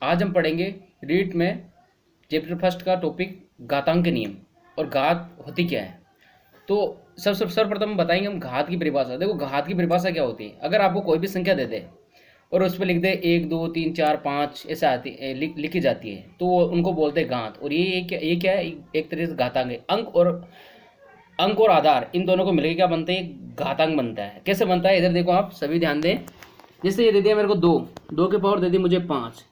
आज हम पढ़ेंगे रीट में चैप्टर फर्स्ट का टॉपिक घातांक के नियम और घात होती क्या है। तो सब सर्वप्रथम बताएंगे हम घात की परिभाषा। देखो घात की परिभाषा क्या होती है। अगर आपको कोई भी संख्या दे दे और उस पर लिख दे 1 2 3 4 5 ऐसे आती लिखी जाती है तो उनको बोलते हैं घात। और ये क्या है, एक तरीके से घातांक है। अंक और आधार इन दोनों को मिलकर क्या बनते हैं, घातांक बनता है। कैसे बनता है इधर देखो, आप सभी ध्यान दें। जैसे ये दे दिया मेरे को 2, 2 के पावर दे दी मुझे 5,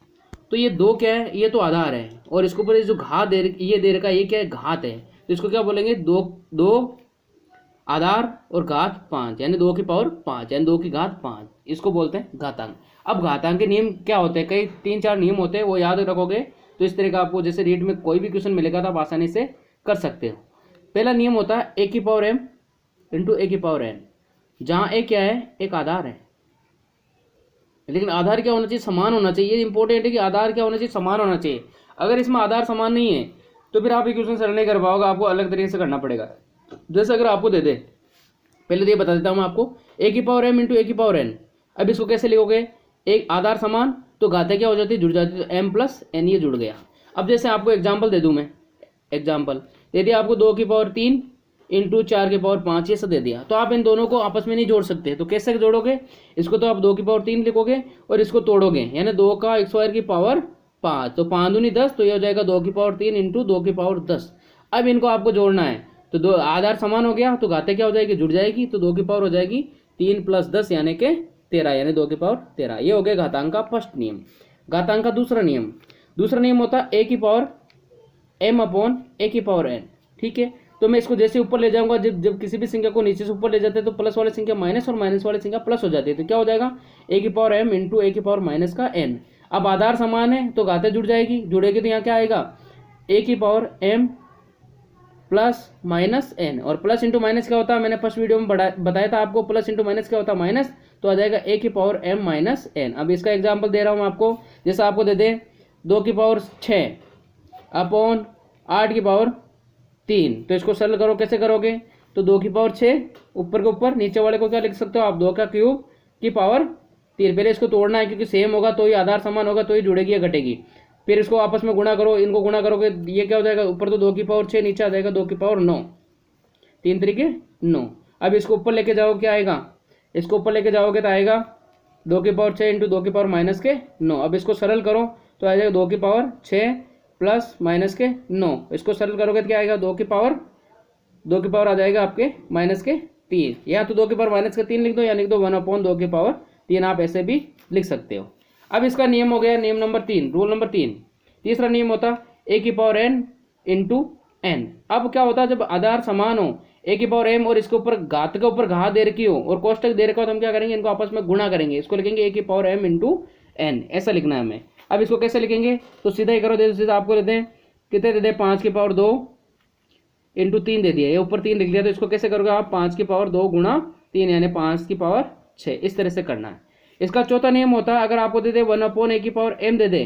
तो ये 2 क्या है, ये तो आधार है और इसके ऊपर जो घात ये दे रखा है ये क्या है, घात है। तो इसको क्या बोलेंगे, 2 2 आधार और घात 5 यानी 2 की पावर 5 यानी 2 की घात 5, इसको बोलते हैं घातांक। अब घातांक के नियम क्या होते हैं, कई 3 4 नियम होते हैं, वो याद रखोगे तो इस तरह का आपको जैसे रीट में कोई भी क्वेश्चन मिलेगा तो आप आसानी से कर सकते हो। पहला नियम होता है ए की पावर m इंटू ए की पावर n, जहाँ ए क्या है, एक आधार है। लेकिन आधार क्या होना चाहिए, समान होना चाहिए। ये इंपॉर्टेंट है कि आधार क्या होना चाहिए, समान होना चाहिए। अगर इसमें आधार समान नहीं है तो फिर आप इक्वेशन सॉल्व नहीं कर पाओगे, आपको अलग तरीके से करना पड़ेगा। जैसे अगर आपको दे दे, पहले तो ये बता देता हूँ मैं आपको, ए की पावर m इंटू ए की पावर n। अब इसको कैसे लिखोगे, एक आधार समान तो घातें क्या हो जाती है, जुड़ जाती है, तो m प्लस n ये जुड़ गया। अब जैसे आपको एग्जाम्पल दे दूँ मैं, एग्जाम्पल दे दिया आपको 2 की पावर 3 इंटू 4 की पावर 5 ये सब दे दिया, तो आप इन दोनों को आपस में नहीं जोड़ सकते। तो कैसे जोड़ोगे, इसको तो आप 2 की पावर 3 लिखोगे और इसको तोड़ोगे, यानी 2 का स्क्वायर की पावर 5, तो 5 दूनी 10, तो ये हो जाएगा 2 की पावर 3 इंटू 2 की पावर 10। अब इनको आपको जोड़ना है, तो दो आधार समान हो गया तो घातें क्या हो जाएगी, जुड़ जाएगी, तो 2 की पावर हो जाएगी 3 प्लस 10 यानी कि 13, यानी 2 की पावर 13। ये हो गया घातांक का फर्स्ट नियम। घातांक का दूसरा नियम होता है ए की पावर m अपॉन ए की पावर n। ठीक है, तो मैं इसको जैसे ऊपर ले जाऊंगा, जब जब किसी भी संख्या को नीचे से ऊपर ले जाते हैं तो प्लस वाली संख्या माइनस और माइनस वाली संख्या प्लस हो जाती है, तो क्या हो जाएगा, ए की पावर m इंटू ए की पावर माइनस का n। अब आधार समान है तो घातें जुड़ जाएगी, जुड़ेगी तो यहाँ क्या आएगा, ए की power m plus minus n। और प्लस इंटू माइनस क्या होता है, मैंने फर्स्ट वीडियो में बताया था आपको, प्लस इंटू माइनस क्या होता है, माइनस, तो आ जाएगा ए की पावर m माइनस n। अब इसका एग्जाम्पल दे रहा हूँ आपको, जैसे आपको दे दे 2 की पावर 6 अपॉन 8 की पावर 3, तो इसको सरल करो, कैसे करोगे, तो 2 की पावर 6 ऊपर के ऊपर, नीचे वाले को क्या लिख सकते हो आप, 2 का क्यूब की पावर 3। पहले इसको तोड़ना है क्योंकि सेम होगा तो ही आधार समान होगा तो ही जुड़ेगी या घटेगी। फिर इसको आपस में गुणा करो, इनको गुणा करोगे, ये क्या हो जाएगा, ऊपर तो 2 की पावर 6, नीचे आ जाएगा 2 की पावर 9, 3 तरीके 9। अब इसको ऊपर लेके जाओ, क्या आएगा, इसको ऊपर लेके जाओगे तो आएगा 2 की पावर 6 इंटू 2 की पावर माइनस के 9। अब इसको सरल करो तो आ जाएगा 2 की पावर 6 प्लस माइनस के 9। इसको सरल करोगे तो क्या आएगा, 2 की पावर आ जाएगा आपके माइनस के 3, या तो 2 की पावर माइनस के 3 लिख दो या लिख दो 1 अपॉन 2 की पावर 3, आप ऐसे भी लिख सकते हो। अब इसका नियम हो गया नियम नंबर 3, रूल नंबर 3। तीसरा नियम होता ए की पावर n इंटू n। अब क्या होता है, जब आधार समान हो, ए की पावर m और इसके ऊपर घात के ऊपर घात दे रखी हो और कोष्टक दे रखा हो, तो हम क्या करेंगे, इनको आपस में गुणा करेंगे, इसको लिखेंगे ए की पावर m इंटू n, ऐसा लिखना है हमें। अब इसको कैसे लिखेंगे, तो सीधा ही करो, सीधा आपको देते हैं, कितने दे दें, 5 की पावर 2 इंटू 3 दे दिया, ये ऊपर 3 लिख लिया, तो इसको कैसे करोगे आप, 5 की पावर 2 गुणा 3 यानी 5 की पावर 6, इस तरह से करना है। इसका चौथा नियम होता है, अगर आपको दे दे 1 अपॉन ए की पावर m दे दे,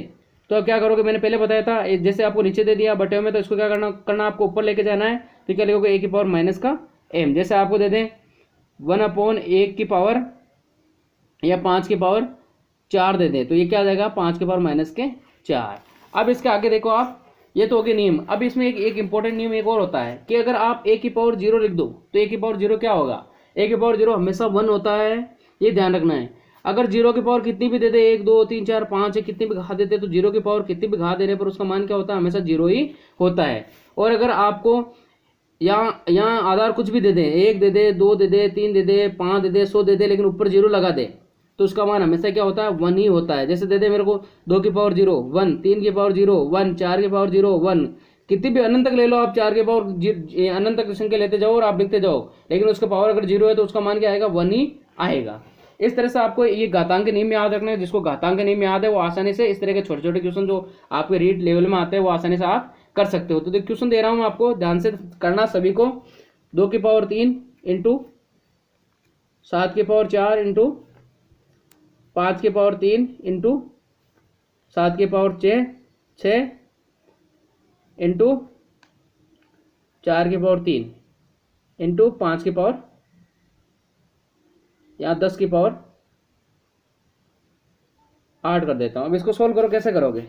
तो अब क्या करोगे, मैंने पहले बताया था, जैसे आपको नीचे दे दिया बटे में, तो इसको क्या करना आपको ऊपर लेके जाना है, तो क्या लिखोगे ए की पावर माइनस का m। जैसे आपको दे दें 1 अपॉन 1 की पावर या 5 की पावर 4 दे दे, तो ये क्या आ जाएगा, 5 की पावर माइनस के 4। अब इसके आगे देखो आप, ये तो हो गए नियम। अब इसमें एक इंपॉर्टेंट नियम एक और होता है कि अगर आप ए की पावर 0 लिख दो तो ए की पावर 0 क्या होगा, ए की पावर 0 हमेशा 1 होता है, ये ध्यान रखना है। अगर 0 की पावर कितनी भी दे दे, 1 2 3 4 5 है, कितनी भी घात देते, तो 0 की पावर कितनी भी घात देने पर उसका मान क्या होता है, हमेशा 0 ही होता है। और अगर आपको यहाँ आधार कुछ भी दे दे, 1 दे दे, 2 दे दे, 3 दे दे, 5 दे दे, 100 दे दे, लेकिन ऊपर 0 लगा दे, तो उसका मान हमेशा क्या होता है, 1 ही होता है। जैसे दे दे मेरे को 2 की पावर 0 1, 3 की पावर 0 1, 4 की पावर 0 1, कितनी भी अनंत तक ले लो आप, 4 की पावर अनंत तक संख्या लेते जाओ और आप लिखते जाओ, लेकिन उसका पावर अगर 0 है तो उसका मान क्या आएगा, 1 ही आएगा। इस तरह से आपको ये घातांक के नियम याद रखना है। जिसको घातांक के नियम याद है वो आसानी से इस तरह के छोटे छोटे क्वेश्चन जो आपके रीड लेवल में आते हैं वो आसानी से आप कर सकते हो। तो देखिए क्वेश्चन दे रहा हूँ आपको, ध्यान से करना सभी को। 2 की पावर 3 इंटू 7 की पावर 4 इंटू 5 की पावर 3 इंटू 7 की पावर 6 इंटू 4 की पावर 3 इंटू 5 की पावर या 10 की पावर 8 कर देता हूँ। अब इसको सोल्व करो, कैसे करोगे?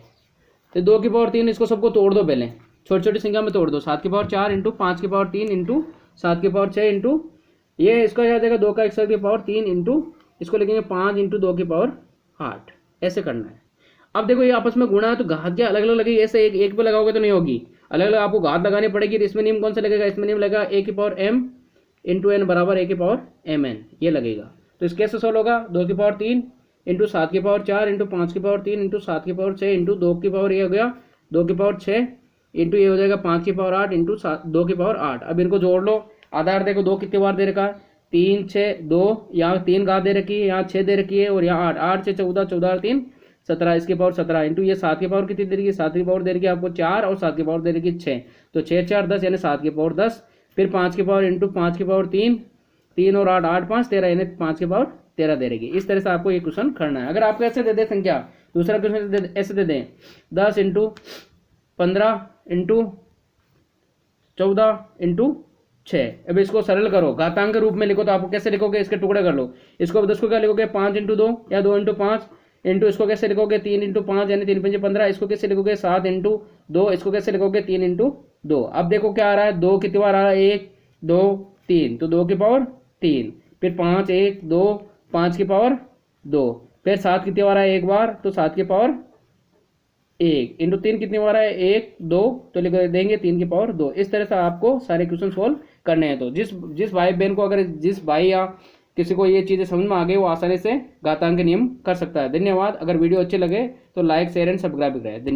तो 2 की पावर 3, इसको सबको तोड़ दो, पहले छोटी छोटी संख्या में तोड़ दो। 7 की पावर 4 इंटू 5 की पावर 3 इंटू 7 की पावर 6 इंटू ये इसका क्या जाएगा 2 का 1 की पावर 3 इंटू इसको लिखेंगे 5 इंटू 2 की पावर 8। ऐसे करना है। अब देखो ये आपस में गुणा है तो घात क्या अलग अलग लगेगी, ऐसे एक पे लगाओगे तो नहीं होगी, अलग अलग आपको घात लगानी पड़ेगी। तो इसमें नियम कौन सा लगेगा? इसमें नियम लगेगा a की पावर m इंटू एन बराबर a की पावर mn, ये लगेगा। तो इस कैसे सोल्व होगा? 2 की पावर 3 इंटू 7 की पावर 4 इंटू 5 की पावर 3 इंटू 7 की पावर 6 इंटू 2 की पावर ये हो गया 2 की पावर 6 इंटू ये हो जाएगा 5 की पावर 8 इंटू 2 की पावर 8। अब इनको जोड़ लो। आधार देखो 2 कितनी बार दे रखा है? 3 6 2, यहाँ 3 घात दे रखी है, यहाँ 6 दे रखी है और यहाँ 8, 8 से 14, 14 और 3 17, इसकी पावर 17 इंटू ये 7 की पावर कितनी दे रही है? 7 की पावर दे रही है आपको 4 और 7 की पावर दे रही है 6, तो 6 4 10 यानी 7 की पावर 10। फिर 5 की पावर इंटू 5 की पावर 3, 3 और 8 8 5 13 यानी 5 की पावर 13 दे रही है। इस तरह से आपको ये क्वेश्चन करना है। अगर आपको ऐसे दे दे संख्या, दूसरा क्वेश्चन ऐसे दे दें 10 इंटू 15 इंटू 14 इंटू 6। अब इसको सरल करो, घातांक के रूप में लिखो। तो आपको कैसे लिखोगे? इसके टुकड़े कर लो। इसको 10 को क्या लिखोगे? 5 इंटू 2 या 2 इंटू 5 इंटू इसको कैसे लिखोगे? 3 इंटू 5 यानी 3 5 15। इसको कैसे लिखोगे? 7 इंटू 2। इसको कैसे लिखोगे? 3 इंटू 2। अब देखो क्या आ रहा है, 2 कितनी बार आ रहा है? 1 2 3, तो 2 की पावर 3, फिर 5 1 2 5 की पावर 2, फिर 7 कितनी बार है? 1 बार, तो 7 की पावर 1 इंटू 3 कितनी बार है? 1 2, तो लिख देंगे 3 की पावर 2। इस तरह से आपको सारे क्वेश्चन सोल्व करने हैं। तो जिस भाई बहन को, अगर जिस भाई या किसी को ये चीज़ें समझ में आ गई, वो आसानी से घातांक के नियम कर सकता है। धन्यवाद। अगर वीडियो अच्छे लगे तो लाइक शेयर एंड सब्सक्राइब करें।